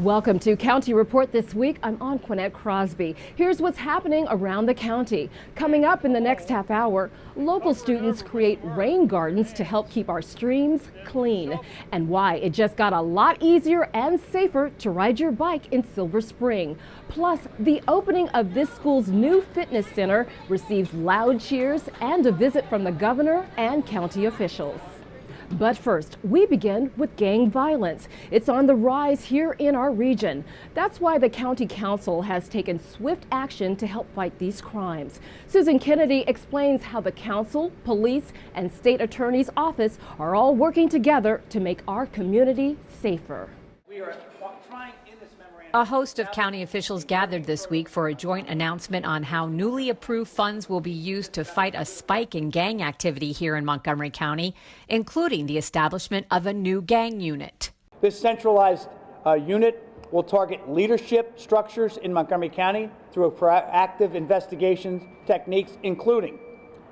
Welcome to County Report this week. I'm Anquinette Crosby. Here's what's happening around the county. Coming up in the next half hour, local students create rain gardens to help keep our streams clean, and why it just got a lot easier and safer to ride your bike in Silver Spring. Plus, the opening of this school's new fitness center receives loud cheers and a visit from the governor and county officials. But first, we begin with gang violence. It's on the rise here in our region. That's why the County Council has taken swift action to help fight these crimes. Susan Kennedy explains how the council, police, and state attorney's office are all working together to make our community safer. A host of county officials gathered this week for a joint announcement on how newly approved funds will be used to fight a spike in gang activity here in Montgomery County, including the establishment of a new gang unit. This centralized unit will target leadership structures in Montgomery County through proactive investigation techniques, including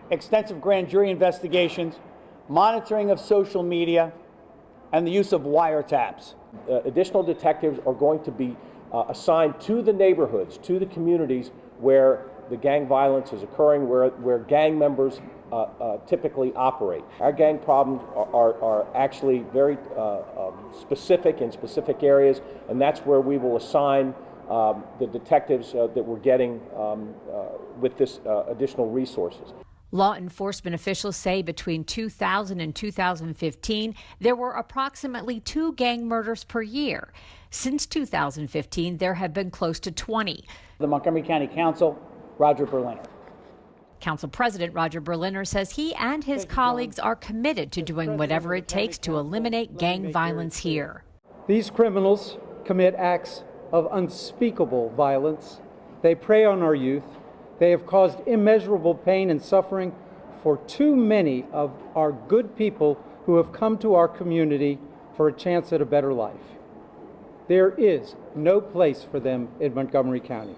extensive grand jury investigations, monitoring of social media, and the use of wiretaps. Additional detectives are going to be assigned to the neighborhoods, to the communities where the gang violence is occurring, where gang members typically operate. Our gang problems are actually very specific in specific areas, and that's where we will assign the detectives that we're getting with this additional resources. Law enforcement officials say between 2000 and 2015, there were approximately 2 gang murders per year. Since 2015, there have been close to 20. The Montgomery County Council, Roger Berliner. Council President Roger Berliner says he and his colleagues are committed to doing whatever it takes to eliminate gang violence here. These criminals commit acts of unspeakable violence. They prey on our youth. They have caused immeasurable pain and suffering for too many of our good people who have come to our community for a chance at a better life. There is no place for them in Montgomery County.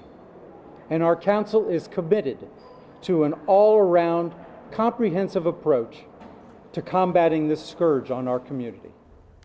And our council is committed to an all-around comprehensive approach to combating this scourge on our community.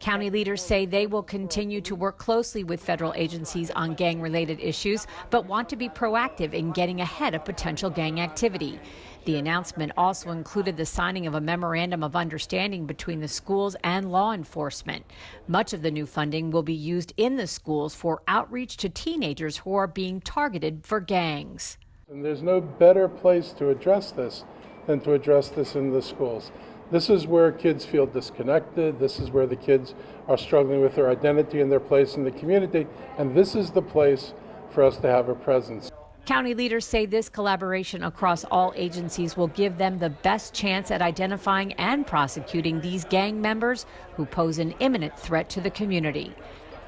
County leaders say they will continue to work closely with federal agencies on gang-related issues, but want to be proactive in getting ahead of potential gang activity. The announcement also included the signing of a memorandum of understanding between the schools and law enforcement. Much of the new funding will be used in the schools for outreach to teenagers who are being targeted for gangs. And there's no better place to address this than to address this in the schools. This is where kids feel disconnected. This is where the kids are struggling with their identity and their place in the community. And this is the place for us to have a presence. County leaders say this collaboration across all agencies will give them the best chance at identifying and prosecuting these gang members who pose an imminent threat to the community.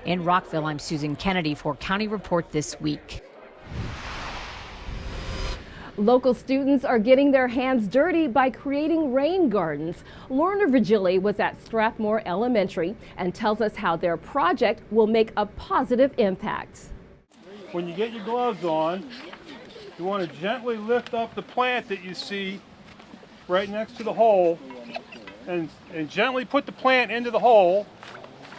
In Rockville, I'm Susan Kennedy for County Report This Week. Local students are getting their hands dirty by creating rain gardens. Lorna Virgili was at Strathmore Elementary and tells us how their project will make a positive impact. When you get your gloves on, you want to gently lift up the plant that you see right next to the hole and gently put the plant into the hole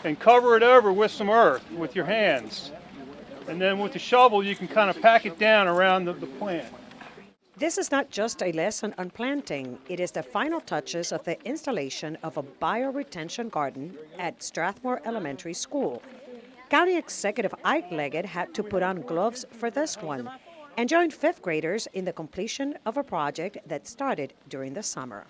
and cover it over with some earth with your hands. And then with the shovel, you can kind of pack it down around the plant. This is not just a lesson on planting. It is the final touches of the installation of a bioretention garden at Strathmore Elementary School. County Executive Ike Leggett had to put on gloves for this one and joined 5th graders in the completion of a project that started during the summer.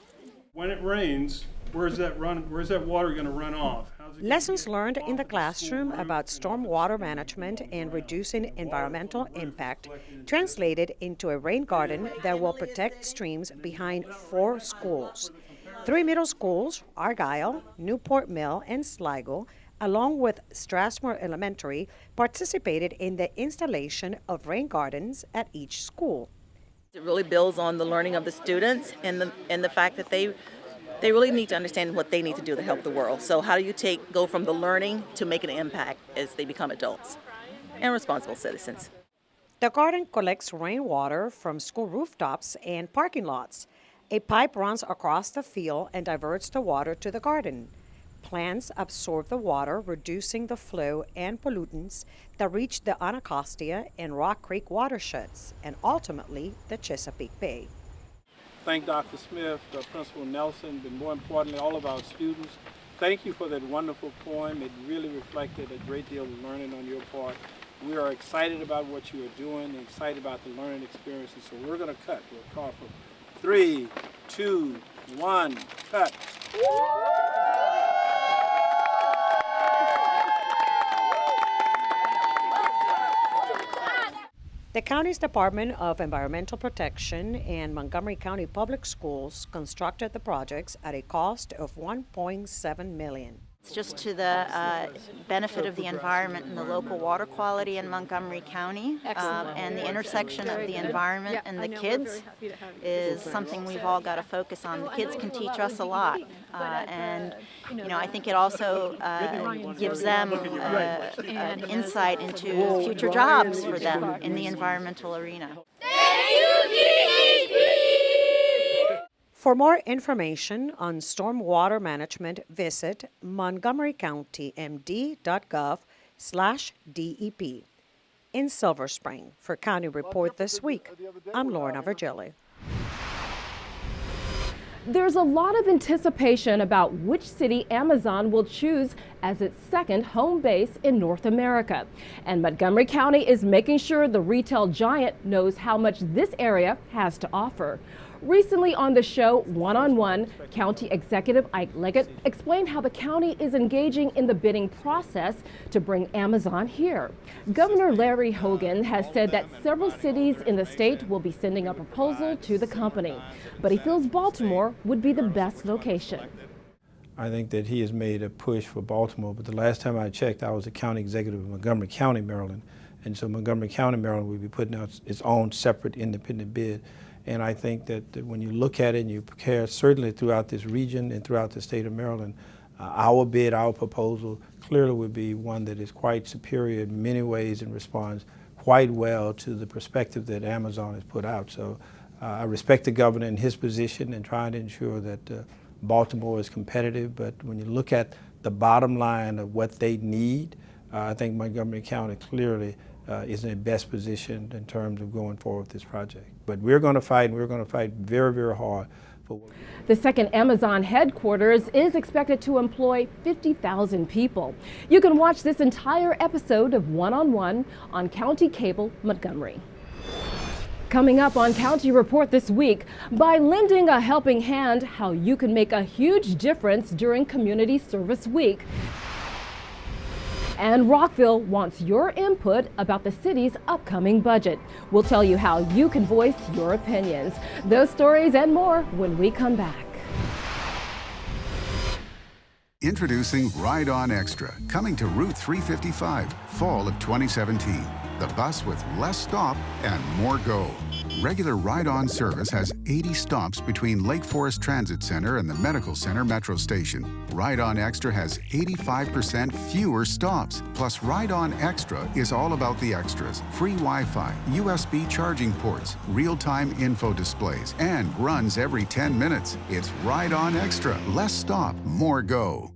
When it rains, where's that water going to run off? Lessons learned in the classroom about stormwater management and reducing environmental impact translated into a rain garden that will protect streams behind 4 schools. 3 middle schools, Argyle, Newport Mill, and Sligo, along with Strathmore Elementary, participated in the installation of rain gardens at each school. It really builds on the learning of the students and the fact that they really need to understand what they need to do to help the world. So how do you go from the learning to making an impact as they become adults and responsible citizens? The garden collects rainwater from school rooftops and parking lots. A pipe runs across the field and diverts the water to the garden. Plants absorb the water, reducing the flow and pollutants that reach the Anacostia and Rock Creek watersheds and ultimately the Chesapeake Bay. Thank Dr. Smith, Principal Nelson, but more importantly, all of our students. Thank you for that wonderful poem. It really reflected a great deal of learning on your part. We are excited about what you are doing and excited about the learning experiences. So we're going to cut. We'll call for 3, 2, 1, cut. The county's Department of Environmental Protection and Montgomery County Public Schools constructed the projects at a cost of $1.7 million. It's just to the benefit of the environment and the local water quality in Montgomery County. And the intersection of the environment and the kids is something we've all got to focus on. The kids can teach us a lot. And I think it also gives them an insight into future jobs for them in the environmental arena. For more information on stormwater management, visit montgomerycountymd.gov/DEP. In Silver Spring, for County Report This Week, I'm Lorna Virgili. There's a lot of anticipation about which city Amazon will choose as its second home base in North America. And Montgomery County is making sure the retail giant knows how much this area has to offer. Recently on the show, One-on-One, County Executive Ike Leggett explained how the county is engaging in the bidding process to bring Amazon here. Governor Larry Hogan has said that several cities in the state will be sending a proposal to the company, but he feels Baltimore would be the best location. I think that he has made a push for Baltimore, but the last time I checked, I was the county executive of Montgomery County, Maryland, and so Montgomery County, Maryland will be putting out its own separate independent bid. And I think that when you look at it and you compare certainly throughout this region and throughout the state of Maryland, our bid, our proposal clearly would be one that is quite superior in many ways and responds quite well to the perspective that Amazon has put out. So I respect the governor in his position and trying to ensure that Baltimore is competitive, but when you look at the bottom line of what they need, I think Montgomery County clearly is in the best position in terms of going forward with this project. But we're going to fight, and we're going to fight very, very hard. The second Amazon headquarters is expected to employ 50,000 people. You can watch this entire episode of One-on-One on County Cable Montgomery. Coming up on County Report this week, by lending a helping hand, how you can make a huge difference during Community Service Week. And Rockville wants your input about the city's upcoming budget. We'll tell you how you can voice your opinions. Those stories and more when we come back. Introducing Ride On Extra, coming to Route 355, fall of 2017. The bus with less stop and more go. Regular Ride On service has 80 stops between Lake Forest Transit Center and the Medical Center Metro Station. Ride On Extra has 85% fewer stops. Plus, Ride On Extra is all about the extras. Free Wi-Fi, USB charging ports, real-time info displays, and runs every 10 minutes. It's Ride On Extra. Less stop, more go.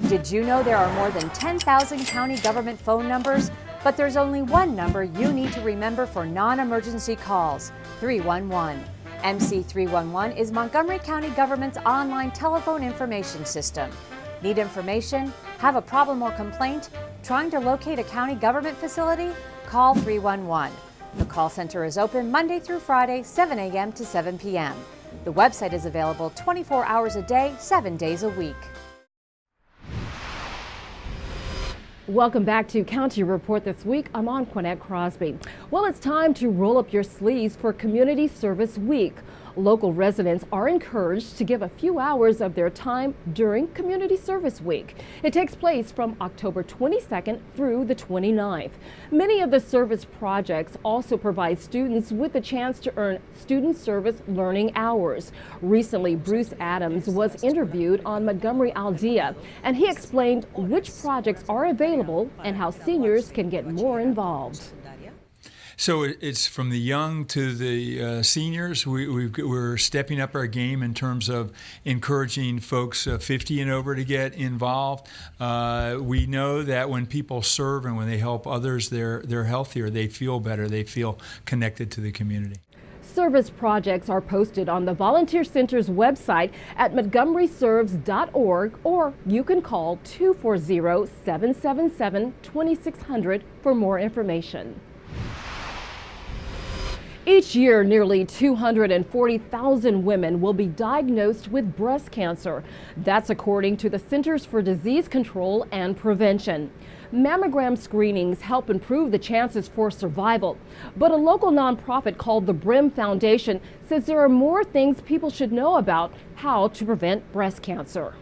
Did you know there are more than 10,000 county government phone numbers? But there's only one number you need to remember for non-emergency calls, 311. MC311 is Montgomery County government's online telephone information system. Need information? Have a problem or complaint? Trying to locate a county government facility? Call 311. The call center is open Monday through Friday, 7 a.m. to 7 p.m. The website is available 24 hours a day, 7 days a week. Welcome back to County Report This Week. I'm Anquanette Crosby. Well, it's time to roll up your sleeves for Community Service Week. Local residents are encouraged to give a few hours of their time during Community Service Week. It takes place from October 22nd through the 29th. Many of the service projects also provide students with a chance to earn student service learning hours. Recently, Bruce Adams was interviewed on Montgomery Al Dia, and he explained which projects are available and how seniors can get more involved. So it's from the young to the seniors. We're stepping up our game in terms of encouraging folks 50 and over to get involved. We know that when people serve and when they help others, they're healthier, they feel better, they feel connected to the community. Service projects are posted on the Volunteer Center's website at montgomeryserves.org, or you can call 240-777-2600 for more information. Each year, nearly 240,000 women will be diagnosed with breast cancer. That's according to the Centers for Disease Control and Prevention. Mammogram screenings help improve the chances for survival. But a local nonprofit called the Brim Foundation says there are more things people should know about how to prevent breast cancer.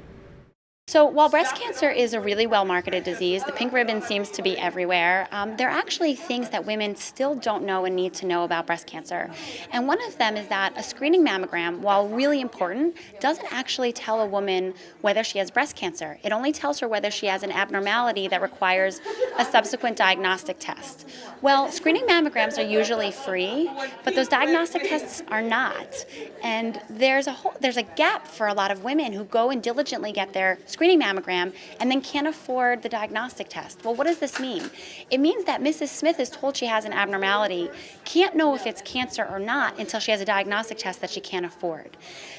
So while breast cancer is a really well-marketed disease, the pink ribbon seems to be everywhere, there are actually things that women still don't know and need to know about breast cancer. And one of them is that a screening mammogram, while really important, doesn't actually tell a woman whether she has breast cancer. It only tells her whether she has an abnormality that requires a subsequent diagnostic test. Well, screening mammograms are usually free, but those diagnostic tests are not. And there's a gap for a lot of women who go and diligently get their screening mammogram and then can't afford the diagnostic test. Well, what does this mean? It means that Mrs. Smith is told she has an abnormality, can't know if it's cancer or not until she has a diagnostic test that she can't afford.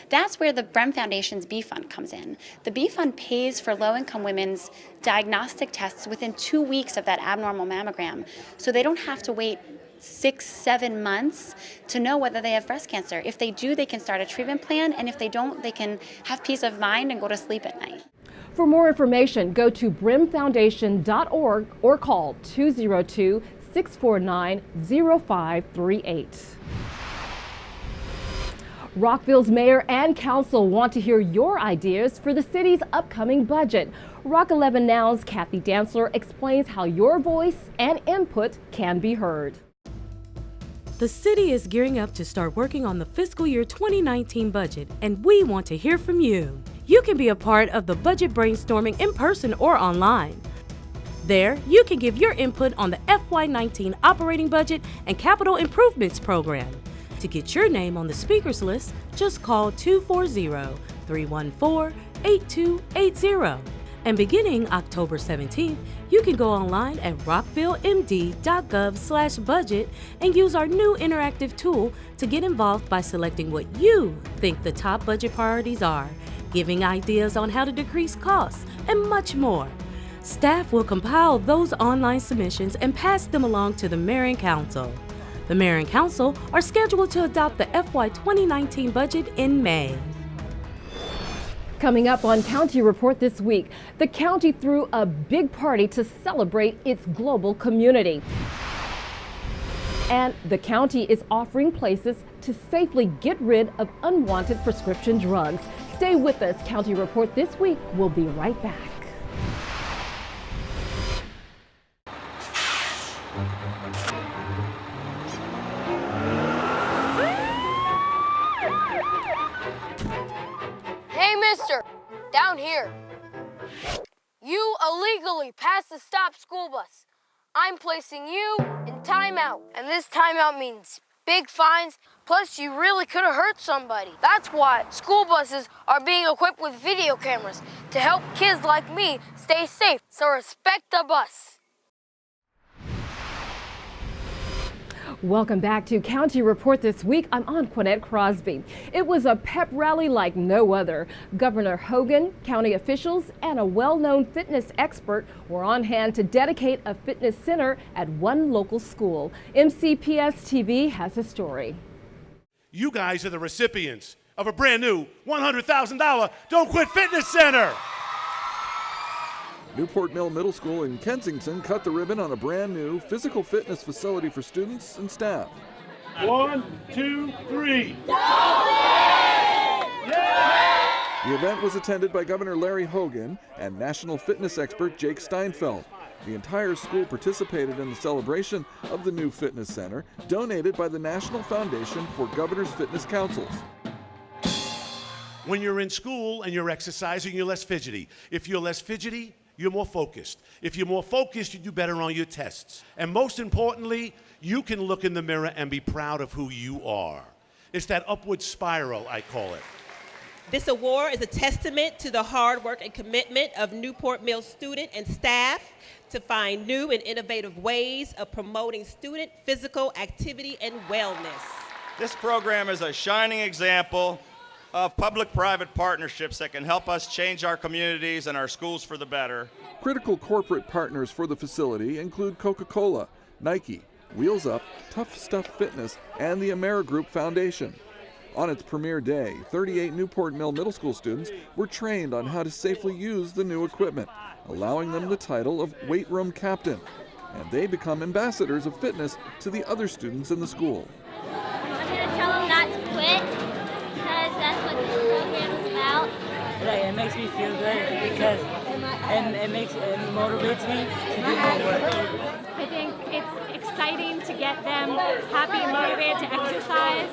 That's where the Brim Foundation's B Fund comes in. The B Fund pays for low-income women's diagnostic tests within 2 weeks of that abnormal mammogram, so they don't have to wait 6-7 months to know whether they have breast cancer. If they do, they can start a treatment plan, and if they don't, they can have peace of mind and go to sleep at night. For more information, go to brimfoundation.org or call 202-649-0538. Rockville's mayor and council want to hear your ideas for the city's upcoming budget. Rock 11 Now's Kathy Dantzler explains how your voice and input can be heard. The city is gearing up to start working on the fiscal year 2019 budget, and we want to hear from you. You can be a part of the budget brainstorming in person or online. There, you can give your input on the FY19 operating budget and capital improvements program. To get your name on the speakers list, just call 240-314-8280. And beginning October 17th, you can go online at rockvillemd.gov/budget and use our new interactive tool to get involved by selecting what you think the top budget priorities are, giving ideas on how to decrease costs, and much more. Staff will compile those online submissions and pass them along to the Mayor and Council. The Mayor and Council are scheduled to adopt the FY 2019 budget in May. Coming up on County Report this week, the county threw a big party to celebrate its global community. And the county is offering places to safely get rid of unwanted prescription drugs. Stay with us. County Report this week. We'll be right back. Hey, mister, down here. You illegally passed the stop school bus. I'm placing you in timeout, and this timeout means big fines, plus you really could have hurt somebody. That's why school buses are being equipped with video cameras to help kids like me stay safe, so respect the bus. Welcome back to County Report this week. I'm Anquanette Crosby. It was a pep rally like no other. Governor Hogan, county officials, and a well-known fitness expert were on hand to dedicate a fitness center at one local school. MCPS TV has a story. You guys are the recipients of a brand new $100,000 Don't Quit Fitness Center. Newport Mill Middle School in Kensington cut the ribbon on a brand new physical fitness facility for students and staff. 1, 2, 3. The event was attended by Governor Larry Hogan and national fitness expert Jake Steinfeld. The entire school participated in the celebration of the new fitness center, donated by the National Foundation for Governors Fitness Councils. When you're in school and you're exercising, you're less fidgety. If you're less fidgety, you're more focused. If you're more focused, you do better on your tests. And most importantly, you can look in the mirror and be proud of who you are. It's that upward spiral, I call it. This award is a testament to the hard work and commitment of Newport Mill student and staff to find new and innovative ways of promoting student physical activity and wellness. This program is a shining example of public-private partnerships that can help us change our communities and our schools for the better. Critical corporate partners for the facility include Coca-Cola, Nike, Wheels Up, Tough Stuff Fitness, and the Amerigroup Foundation. On its premiere day, 38 Newport Mill Middle School students were trained on how to safely use the new equipment, allowing them the title of Weight Room Captain. And they become ambassadors of fitness to the other students in the school. I'm going to tell them not to quit, because that's what this program is about. It makes me feel good because it motivates me to do more work. I think it's exciting to get them happy and motivated to exercise.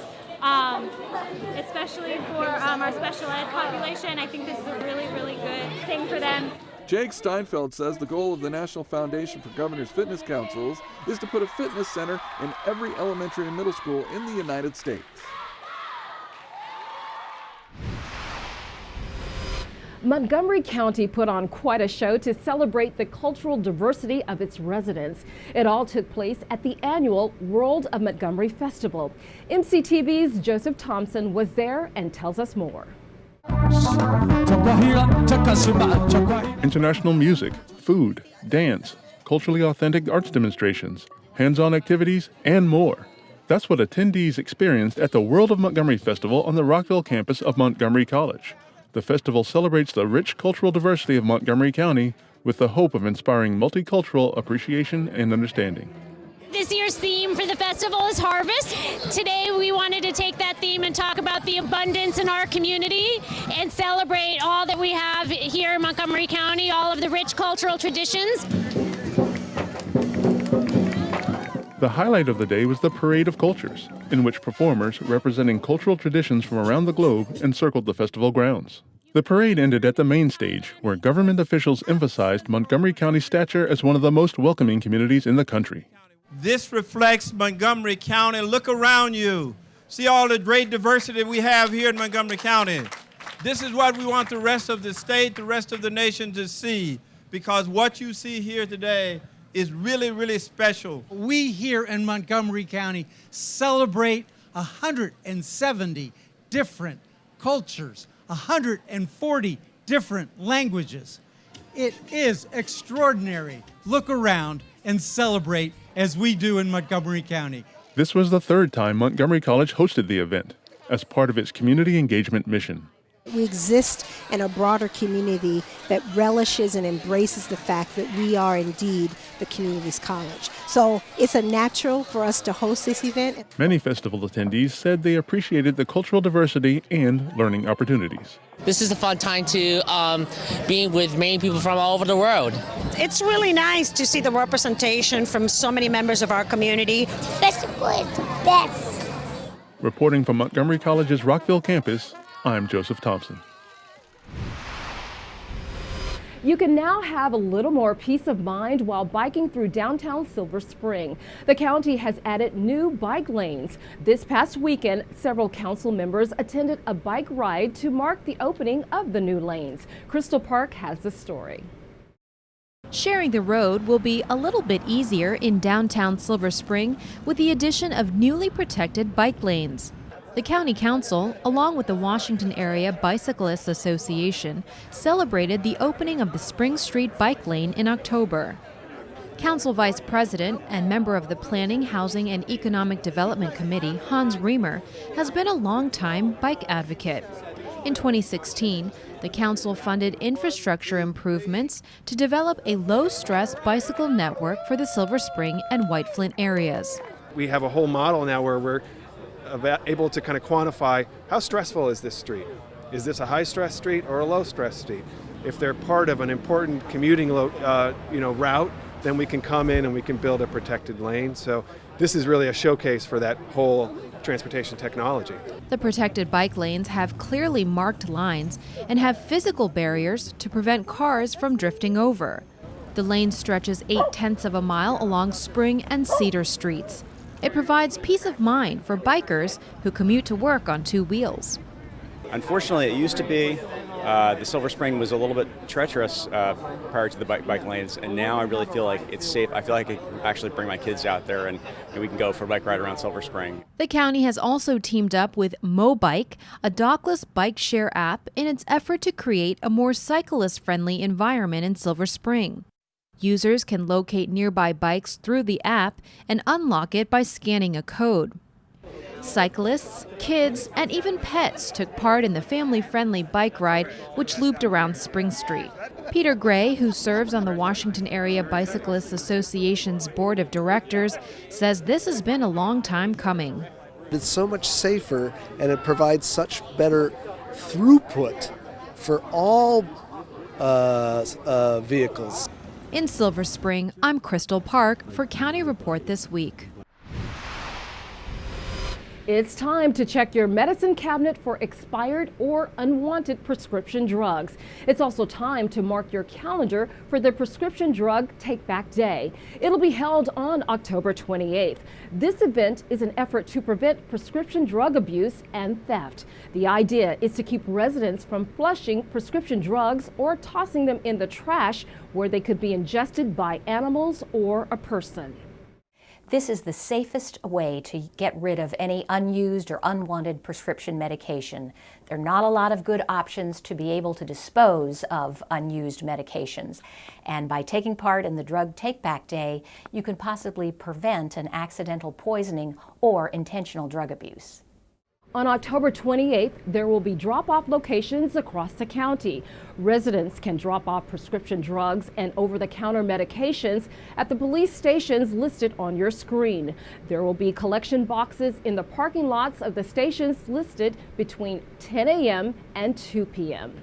Especially for our special ed population. I think this is a really, really good thing for them. Jake Steinfeld says the goal of the National Foundation for Governors Fitness Councils is to put a fitness center in every elementary and middle school in the United States. Montgomery County put on quite a show to celebrate the cultural diversity of its residents. It all took place at the annual World of Montgomery Festival. MCTV's Joseph Thompson was there and tells us more. International music, food, dance, culturally authentic arts demonstrations, hands-on activities, and more. That's what attendees experienced at the World of Montgomery Festival on the Rockville campus of Montgomery College. The festival celebrates the rich cultural diversity of Montgomery County with the hope of inspiring multicultural appreciation and understanding. This year's theme for the festival is Harvest. Today we wanted to take that theme and talk about the abundance in our community and celebrate all that we have here in Montgomery County, all of the rich cultural traditions. The highlight of the day was the Parade of Cultures, in which performers representing cultural traditions from around the globe encircled the festival grounds. The parade ended at the main stage, where government officials emphasized Montgomery County's stature as one of the most welcoming communities in the country. This reflects Montgomery County. Look around you. See all the great diversity we have here in Montgomery County. This is what we want the rest of the state, the rest of the nation to see, because what you see here today is really, really special. We here in Montgomery County celebrate 170 different cultures, 140 different languages. It is extraordinary. Look around and celebrate as we do in Montgomery County. This was the third time Montgomery College hosted the event as part of its community engagement mission. We exist in a broader community that relishes and embraces the fact that we are indeed the community's college. So it's a natural for us to host this event. Many festival attendees said they appreciated the cultural diversity and learning opportunities. This is a fun time to be with many people from all over the world. It's really nice to see the representation from so many members of our community. Festival is the best. Reporting from Montgomery College's Rockville campus, I'm Joseph Thompson. You can now have a little more peace of mind while biking through downtown Silver Spring. The county has added new bike lanes. This past weekend, several council members attended a bike ride to mark the opening of the new lanes. Crystal Park has the story. Sharing the road will be a little bit easier in downtown Silver Spring with the addition of newly protected bike lanes. The County Council, along with the Washington Area Bicyclists Association, celebrated the opening of the Spring Street Bike Lane in October. Council Vice President and member of the Planning, Housing, and Economic Development Committee, Hans Riemer, has been a longtime bike advocate. In 2016, the council funded infrastructure improvements to develop a low-stress bicycle network for the Silver Spring and White Flint areas. We have a whole model now where we're able to kind of quantify how stressful is this street. Is this a high-stress street or a low-stress street? If they're part of an important commuting route, then we can come in and we can build a protected lane. So this is really a showcase for that whole transportation technology. The protected bike lanes have clearly marked lines and have physical barriers to prevent cars from drifting over. The lane stretches 0.8 of a mile along Spring and Cedar streets. It provides peace of mind for bikers who commute to work on two wheels. Unfortunately, it used to be the Silver Spring was a little bit treacherous prior to the bike lanes, and now I really feel like it's safe. I feel like I can actually bring my kids out there and we can go for a bike ride around Silver Spring. The county has also teamed up with MoBike, a dockless bike share app, in its effort to create a more cyclist-friendly environment in Silver Spring. Users can locate nearby bikes through the app and unlock it by scanning a code. Cyclists, kids, and even pets took part in the family-friendly bike ride, which looped around Spring Street. Peter Gray, who serves on the Washington Area Bicyclists Association's board of directors, says this has been a long time coming. It's so much safer, and it provides such better throughput for all vehicles. In Silver Spring, I'm Crystal Park for County Report This Week. It's time to check your medicine cabinet for expired or unwanted prescription drugs. It's also time to mark your calendar for the Prescription Drug Take Back Day. It'll be held on October 28th. This event is an effort to prevent prescription drug abuse and theft. The idea is to keep residents from flushing prescription drugs or tossing them in the trash where they could be ingested by animals or a person. This is the safest way to get rid of any unused or unwanted prescription medication. There are not a lot of good options to be able to dispose of unused medications. And by taking part in the Drug Take Back Day, you can possibly prevent an accidental poisoning or intentional drug abuse. On October 28th, there will be drop-off locations across the county. Residents can drop off prescription drugs and over-the-counter medications at the police stations listed on your screen. There will be collection boxes in the parking lots of the stations listed between 10 a.m. and 2 p.m.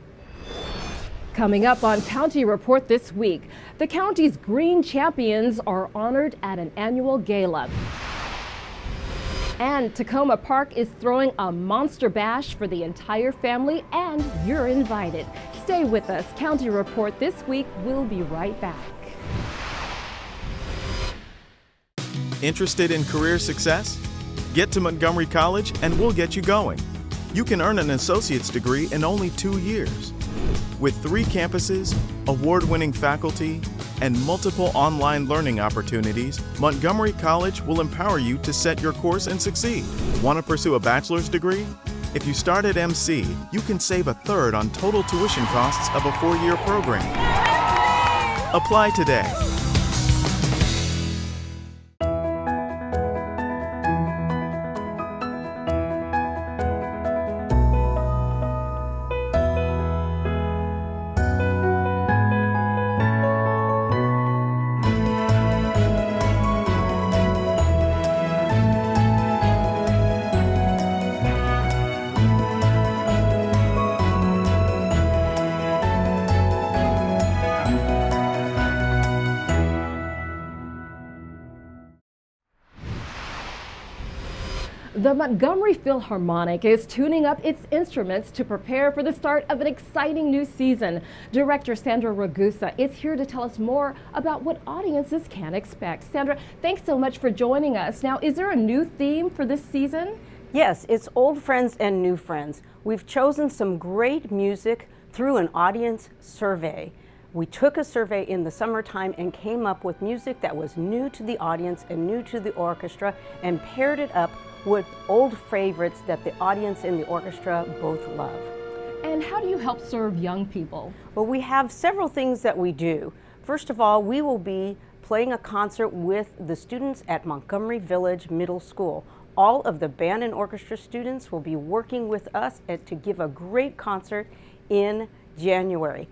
Coming up on County Report this week, the county's green champions are honored at an annual gala. And Tacoma Park is throwing a monster bash for the entire family, and you're invited. Stay with us. County Report this week. We'll be right back. Interested in career success? Get to Montgomery College and we'll get you going. You can earn an associate's degree in only 2 years. With 3 campuses, award-winning faculty, and multiple online learning opportunities, Montgomery College will empower you to set your course and succeed. Want to pursue a bachelor's degree? If you start at MC, you can save 1/3 on total tuition costs of a 4-year program. Apply today. The Montgomery Philharmonic is tuning up its instruments to prepare for the start of an exciting new season. Director Sandra Ragusa is here to tell us more about what audiences can expect. Sandra, thanks so much for joining us. Now, is there a new theme for this season? Yes, it's Old Friends and New Friends. We've chosen some great music through an audience survey. We took a survey in the summertime and came up with music that was new to the audience and new to the orchestra and paired it up with old favorites that the audience and the orchestra both love. And how do you help serve young people? Well, we have several things that we do. First of all, we will be playing a concert with the students at Montgomery Village Middle School. All of the band and orchestra students will be working with us to give a great concert in January.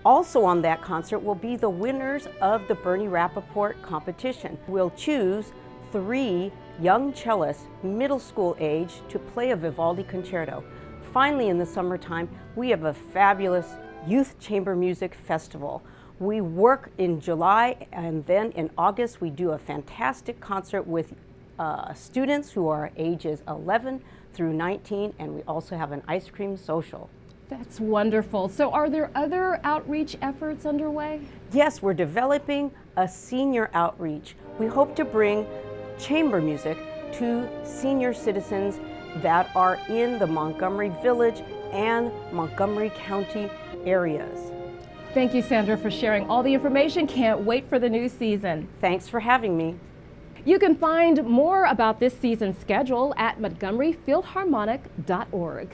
Also on that concert will be the winners of the Bernie Rappaport competition. We'll choose 3 young cellists, middle school age, to play a Vivaldi concerto. Finally, in the summertime, we have a fabulous Youth Chamber Music Festival. We work in July, and then in August we do a fantastic concert with students who are ages 11 through 19, and we also have an ice cream social. That's wonderful. So are there other outreach efforts underway? Yes, we're developing a senior outreach. We hope to bring chamber music to senior citizens that are in the Montgomery Village and Montgomery County areas. Thank you, Sandra, for sharing all the information. Can't wait for the new season. Thanks for having me. You can find more about this season's schedule at montgomeryphilharmonic.org.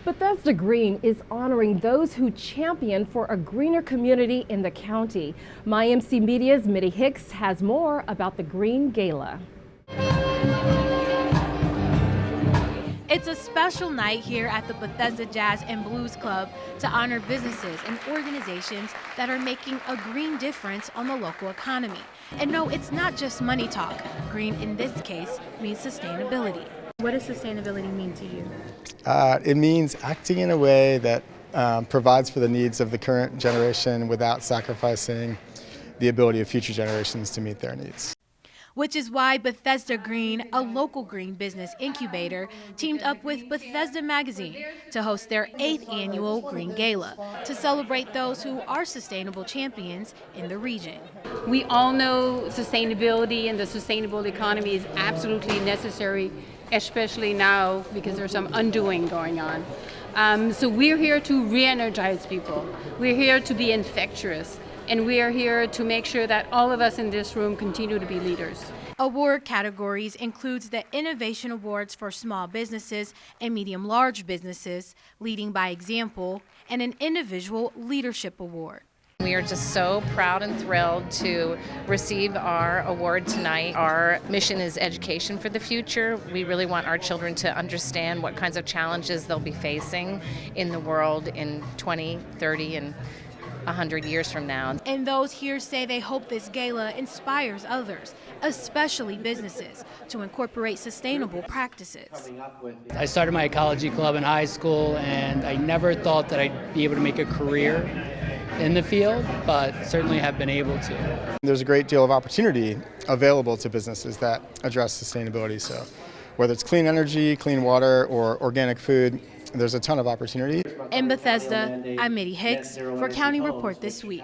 Bethesda Green is honoring those who champion for a greener community in the county. MyMC Media's Mitty Hicks has more about the Green Gala. It's a special night here at the Bethesda Jazz and Blues Club to honor businesses and organizations that are making a green difference on the local economy. And no, it's not just money talk. Green in this case means sustainability. What does sustainability mean to you? It means acting in a way that provides for the needs of the current generation without sacrificing the ability of future generations to meet their needs. Which is why Bethesda Green, a local green business incubator, teamed up with Bethesda Magazine to host their 8th annual Green Gala to celebrate those who are sustainable champions in the region. We all know sustainability and the sustainable economy is absolutely necessary, especially now because there's some undoing going on. So we're here to re-energize people. We're here to be infectious. And we are here to make sure that all of us in this room continue to be leaders. Award categories includes the Innovation Awards for small businesses and medium-large businesses, leading by example, and an Individual Leadership Award. We are just so proud and thrilled to receive our award tonight. Our mission is education for the future. We really want our children to understand what kinds of challenges they'll be facing in the world in 20, 30, and 100 years from now. And those here say they hope this gala inspires others, especially businesses, to incorporate sustainable practices. I started my ecology club in high school, and I never thought that I'd be able to make a career in the field, but certainly have been able to. There's a great deal of opportunity available to businesses that address sustainability. So whether it's clean energy, clean water, or organic food, there's a ton of opportunity. In Bethesda, I'm Mitty Hicks for County Report This Week.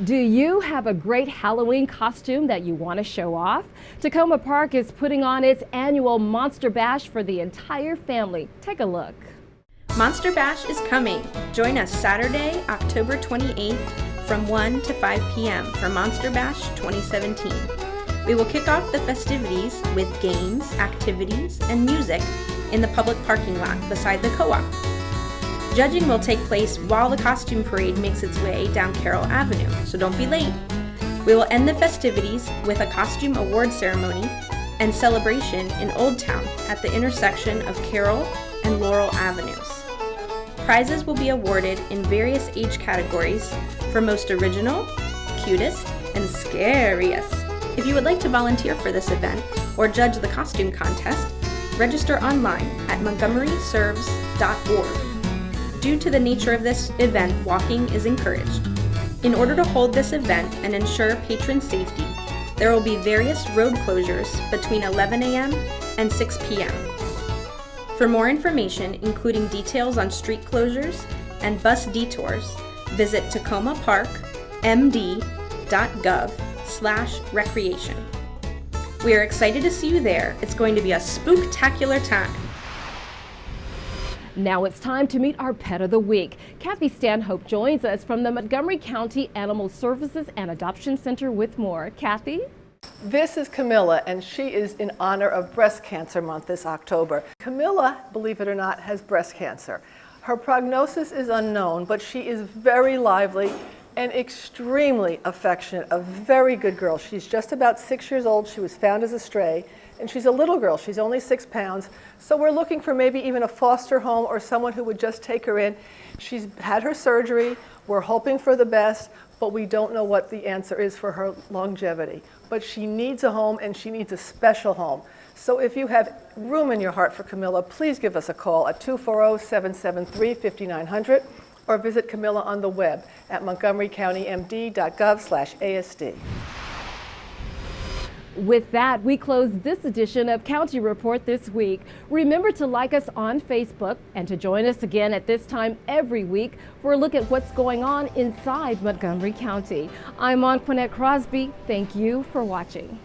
Do you have a great Halloween costume that you want to show off? Tacoma Park is putting on its annual Monster Bash for the entire family. Take a look. Monster Bash is coming. Join us Saturday, October 28th from 1 to 5 p.m. for Monster Bash 2017. We will kick off the festivities with games, activities, and music in the public parking lot beside the co-op. Judging will take place while the costume parade makes its way down Carroll Avenue, so don't be late. We will end the festivities with a costume award ceremony and celebration in Old Town at the intersection of Carroll and Laurel Avenues. Prizes will be awarded in various age categories for most original, cutest, and scariest. If you would like to volunteer for this event or judge the costume contest, register online at montgomeryserves.org. Due to the nature of this event, walking is encouraged. In order to hold this event and ensure patron safety, there will be various road closures between 11 a.m. and 6 p.m. For more information, including details on street closures and bus detours, visit tacomaparkmd.gov/recreation. We are excited to see you there. It's going to be a spooktacular time. Now it's time to meet our Pet of the Week. Kathy Stanhope joins us from the Montgomery County Animal Services and Adoption Center with more. Kathy? This is Camilla, and she is in honor of Breast Cancer Month this October. Camilla, believe it or not, has breast cancer. Her prognosis is unknown, but she is very lively and extremely affectionate, a very good girl. She's just about 6 years old. She was found as a stray, and she's a little girl. She's only 6 pounds. So we're looking for maybe even a foster home or someone who would just take her in. She's had her surgery. We're hoping for the best, but we don't know what the answer is for her longevity. But she needs a home, and she needs a special home. So if you have room in your heart for Camilla, please give us a call at 240-773-5900. or visit Camilla on the web at montgomerycountymd.gov/ASD. With that, we close this edition of County Report this week. Remember to like us on Facebook and to join us again at this time every week for a look at what's going on inside Montgomery County. I'm Anquinette Crosby. Thank you for watching.